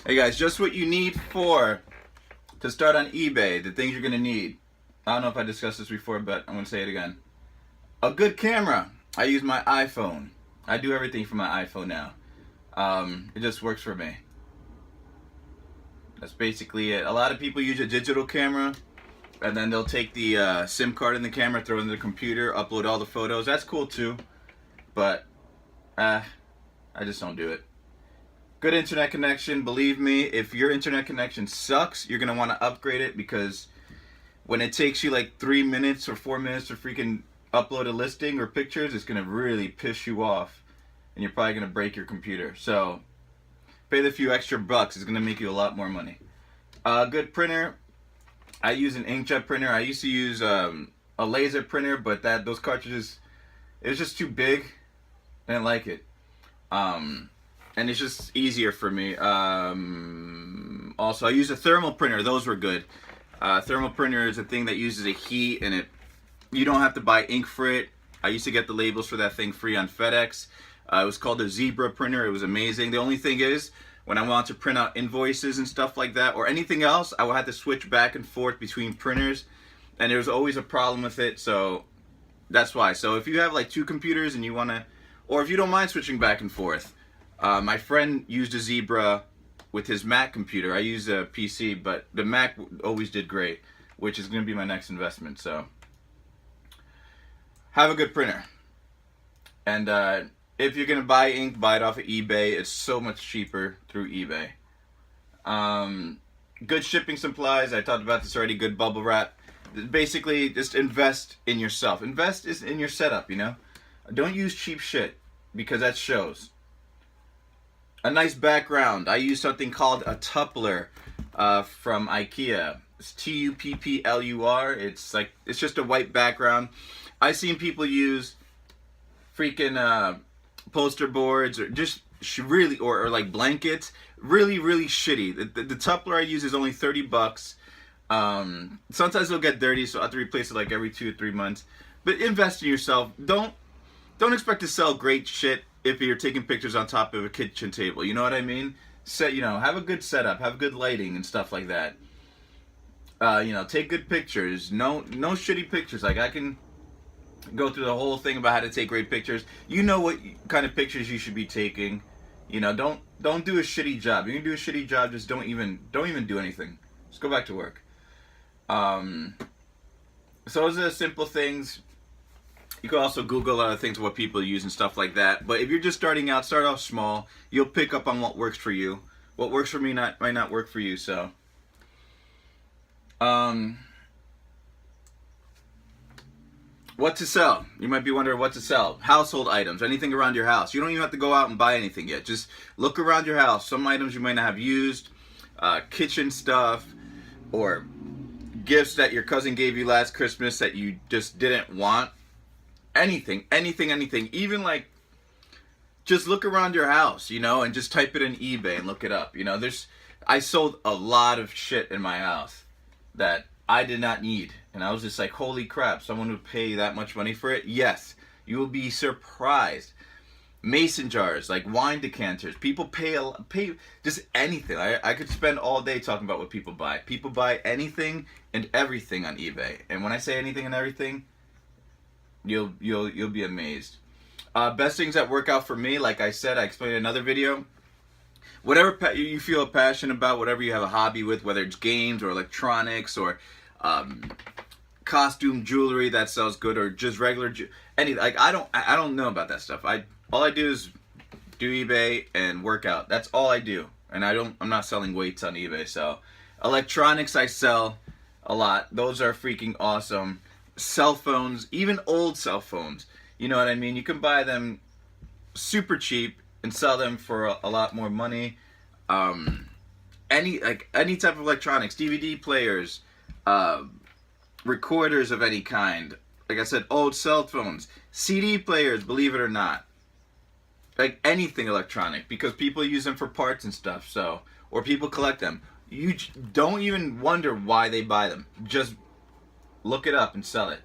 Hey guys, just what you need to start on eBay, the things you're gonna need. I don't know if I discussed this before, but I'm gonna say it again. A good camera. I use my iPhone. I do everything from my iPhone now. It just works for me. That's basically it. A lot of people use a digital camera, and then they'll take the SIM card in the camera, throw it in the computer, upload all the photos. That's cool too, but I just don't do it. Good internet connection. Believe me, if your internet connection sucks, you're gonna want to upgrade it, because when it takes you like 3 minutes or 4 minutes to freaking upload a listing or pictures, it's gonna really piss you off, and you're probably gonna break your computer. So pay the few extra bucks. It's gonna make you a lot more money. Good printer. I use an inkjet printer. I used to use a laser printer, but those cartridges, it was just too big. I didn't like it. And it's just easier for me. Also, I use a thermal printer. Those were good. Thermal printer is a thing that uses a heat, and you don't have to buy ink for it. I used to get the labels for that thing free on FedEx. It was called the Zebra printer. It was amazing. The only thing is, when I want to print out invoices and stuff like that, or anything else, I would have to switch back and forth between printers, and there was always a problem with it. So that's why. So if you have like 2 computers and you want to, or if you don't mind switching back and forth, my friend used a Zebra with his Mac computer. I use a PC, but the Mac always did great, which is going to be my next investment. So have a good printer. And if you're going to buy ink, buy it off of eBay. It's so much cheaper through eBay. Good shipping supplies. I talked about this already. Good bubble wrap. Basically, just invest in yourself. Invest in your setup, you know? Don't use cheap shit, because that shows. A nice background. I use something called a tuplur from IKEA. It's Tuppler. It's just a white background. I've seen people use freaking poster boards, or just really, or like blankets. Really shitty. The tuplur I use is only 30 bucks. Sometimes it'll get dirty, so I have to replace it like every 2 or 3 months. But invest in yourself. Don't expect to sell great shit if you're taking pictures on top of a kitchen table. You know what I mean? Have a good setup, have good lighting and stuff like that. Take good pictures. No shitty pictures. Like, I can go through the whole thing about how to take great pictures. You know what kind of pictures you should be taking. Don't do a shitty job. You can do a shitty job, just don't even do anything. Just go back to work. So those are the simple things. You can also Google other things, what people use and stuff like that. But if you're just starting out, start off small. You'll pick up on what works for you. What works for me might not work for you. So, what to sell? You might be wondering what to sell. Household items, anything around your house. You don't even have to go out and buy anything yet. Just look around your house. Some items you might not have used, kitchen stuff, or gifts that your cousin gave you last Christmas that you just didn't want. Anything. Even like, just look around your house, and just type it in eBay and look it up. I sold a lot of shit in my house that I did not need, and I was just like, holy crap, someone would pay that much money for it? Yes, you will be surprised. Mason jars, like wine decanters. People pay just anything. I could spend all day talking about what people buy. People buy anything and everything on eBay, and when I say anything and everything, you'll be amazed. Best things that work out for me, like I said, I explained in another video. Whatever you feel passionate about, whatever you have a hobby with, whether it's games or electronics or costume jewelry that sells good, or just regular I don't know about that stuff. All I do is do eBay and work out. That's all I do, and I'm not selling weights on eBay. So electronics I sell a lot. Those are freaking awesome. Cell phones, even old cell phones, you know what I mean? You can buy them super cheap and sell them for a lot more money. Any type of electronics, DVD players, recorders of any kind. Like I said, old cell phones, CD players, believe it or not. Like anything electronic, because people use them for parts and stuff. So, or people collect them. You don't even wonder why they buy them. Just look it up and sell it.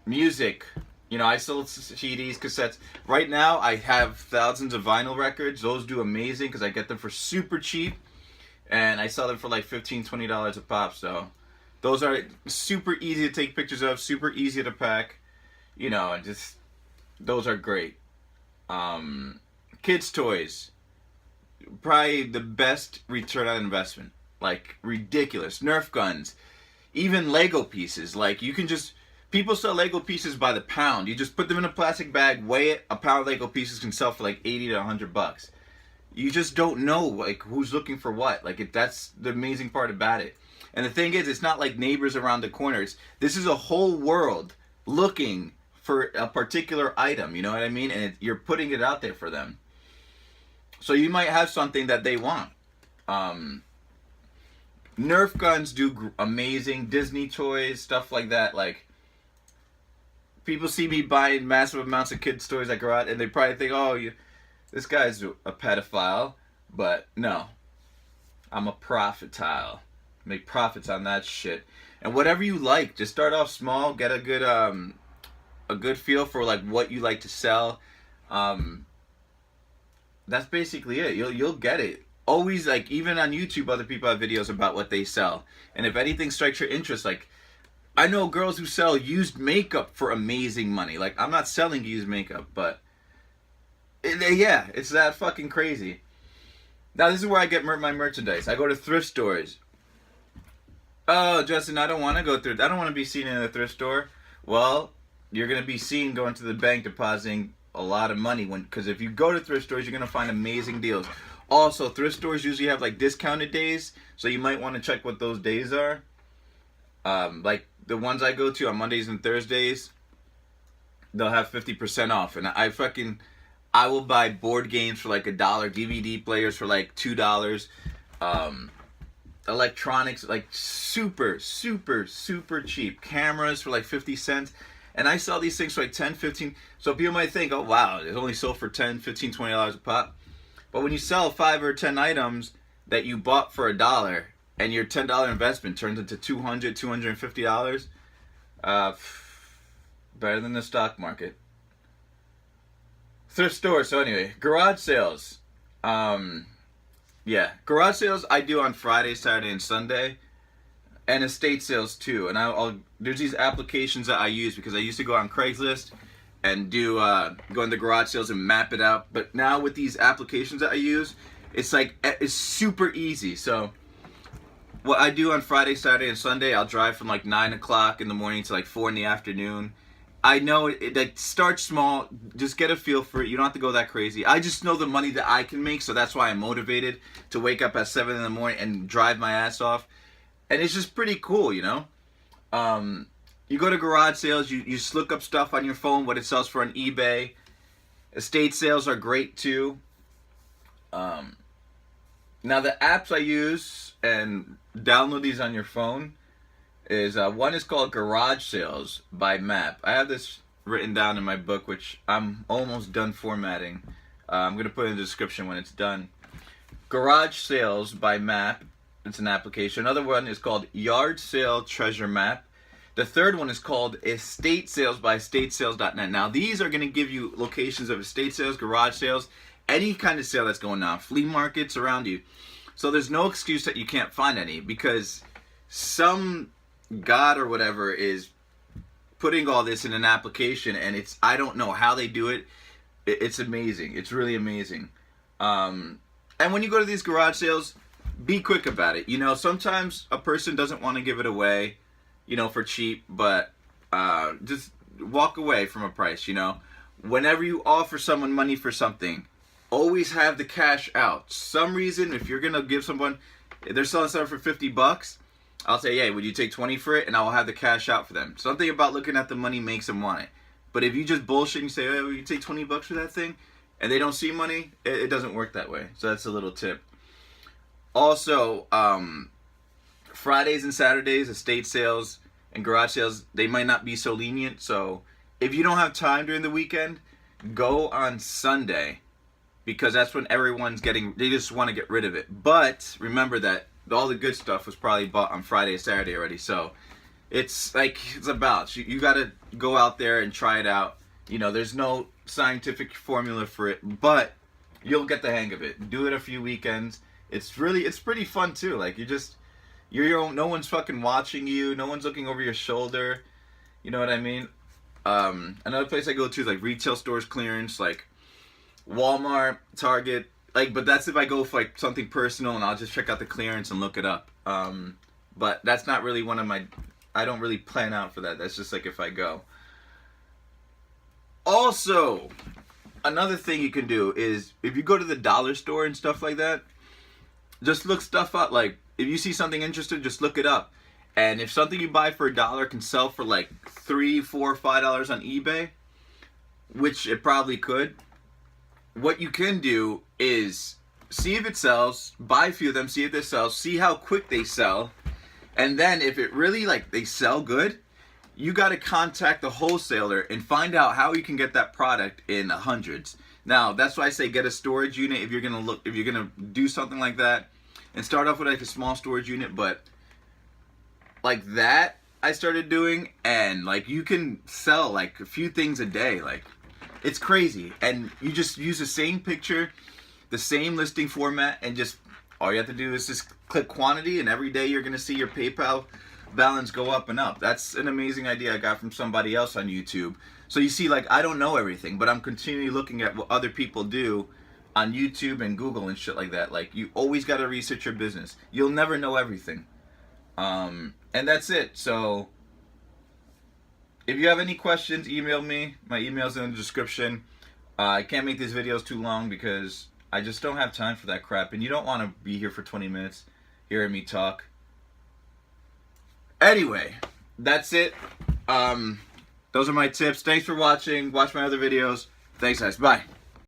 Music, You know, I sold CDs, cassettes. Right now, I have thousands of vinyl records. Those do amazing because I get them for super cheap. And I sell them for like $15, $20 a pop. So those are super easy to take pictures of, super easy to pack. You know, and just, those are great. Kids' toys. Probably the best return on investment. Like, ridiculous. Nerf guns. Even Lego pieces. Like, you can just... People sell Lego pieces by the pound. You just put them in a plastic bag, weigh it. A pound of Lego pieces can sell for like 80 to 100 bucks. You just don't know like who's looking for what. Like that's the amazing part about it. And the thing is, it's not like neighbors around the corners. This is a whole world looking for a particular item. You know what I mean? And you're putting it out there for them. So you might have something that they want. Nerf guns do amazing. Disney toys, stuff like that. Like. People see me buying massive amounts of kids' toys at garage, and they probably think, "Oh, this guy's a pedophile." But no, I'm a profitile. Make profits on that shit. And whatever you like, just start off small. Get a good feel for like what you like to sell. That's basically it. You'll get it. Always like even on YouTube, other people have videos about what they sell, and if anything strikes your interest, like. I know girls who sell used makeup for amazing money. Like, I'm not selling used makeup, but... yeah, it's that fucking crazy. Now, this is where I get my merchandise. I go to thrift stores. Oh, Justin, I don't want to go thrift. I don't want to be seen in a thrift store. Well, you're going to be seen going to the bank depositing a lot of money. Because if you go to thrift stores, you're going to find amazing deals. Also, thrift stores usually have, like, discounted days. So you might want to check what those days are. Like... The ones I go to on Mondays and Thursdays, they'll have 50% off. And I will buy board games for like $1, DVD players for like $2, electronics like super, super, super cheap. Cameras for like 50 cents. And I sell these things for like 10, 15. So people might think, oh wow, it only sold for 10, 15, $20 a pop. But when you sell 5 or 10 items that you bought for $1, and your $10 investment turns into $200, $250, better than the stock market. Thrift store. So anyway, garage sales. Yeah, garage sales I do on Friday, Saturday, and Sunday, and estate sales too. And there's these applications that I use because I used to go on Craigslist and do go into garage sales and map it out. But now with these applications that I use, it's super easy. So. What I do on Friday, Saturday, and Sunday, I'll drive from like 9 o'clock in the morning to like 4 in the afternoon. I know it like start small, just get a feel for it. You don't have to go that crazy. I just know the money that I can make, so that's why I'm motivated to wake up at 7 in the morning and drive my ass off. And it's just pretty cool, you know? You go to garage sales, you just look up stuff on your phone, what it sells for on eBay. Estate sales are great too. Now the apps I use and download these on your phone is one is called Garage Sales by Map. I have this written down in my book, which I'm almost done formatting. I'm going to put it in the description when it's done. Garage Sales by Map. It's an application. Another one is called Yard Sale Treasure Map. The third one is called Estate Sales by estatesales.net. Now these are going to give you locations of estate sales, garage sales, any kind of sale that's going on, flea markets around you. So there's no excuse that you can't find any because some god or whatever is putting all this in an application, and I don't know how they do it. It's amazing. It's really amazing. And when you go to these garage sales, be quick about it. You know, sometimes a person doesn't want to give it away, you know, for cheap, but just walk away from a price, you know. Whenever you offer someone money for something, always have the cash out. Some reason, if you're gonna give someone, if they're selling something for $50, I'll say, hey, would you take 20 for it? And I will have the cash out for them. Something about looking at the money makes them want it. But if you just bullshit and say, hey, will you take 20 bucks for that thing? And they don't see money, it doesn't work that way. So that's a little tip. Also, Fridays and Saturdays, estate sales and garage sales, they might not be so lenient. So if you don't have time during the weekend, go on Sunday. Because that's when everyone's they just want to get rid of it. But remember that all the good stuff was probably bought on Friday or Saturday already. So it's like, it's a balance. You got to go out there and try it out. You know, there's no scientific formula for it, but you'll get the hang of it. Do it a few weekends. It's pretty fun too. Like you're your own. No one's fucking watching you. No one's looking over your shoulder. You know what I mean? Another place I go to is like retail stores clearance, like Walmart, Target. Like, but that's if I go for like something personal and I'll just check out the clearance and look it up. But that's not really one of my. I don't really plan out for that. That's just like if I go. Also, another thing you can do is if you go to the dollar store and stuff like that, just look stuff up. Like if you see something interesting, just look it up. And if something you buy for $1 can sell for like $3, $4, $5 on eBay, which it probably could, what you can do is see if it sells, buy a few of them, see if they sell, see how quick they sell, and then if it really like they sell good, you got to contact the wholesaler and find out how you can get that product in the hundreds. Now that's why I say get a storage unit if you're gonna do something like that, and start off with like a small storage unit. But like that I started doing, and like you can sell like a few things a day. Like it's crazy, and you just use the same picture, the same listing format, and just all you have to do is just click quantity, and every day you're gonna see your PayPal balance go up and up. That's an amazing idea I got from somebody else on YouTube. So you see, like, I don't know everything, but I'm continually looking at what other people do on YouTube and Google and shit like that. Like, you always got to research your business. You'll never know everything. And that's it. So if you have any questions, email me. My email's in the description. I can't make these videos too long because I just don't have time for that crap, and you don't want to be here for 20 minutes hearing me talk. Anyway, that's it. Those are my tips. Thanks for watching. Watch my other videos. Thanks, guys. Bye.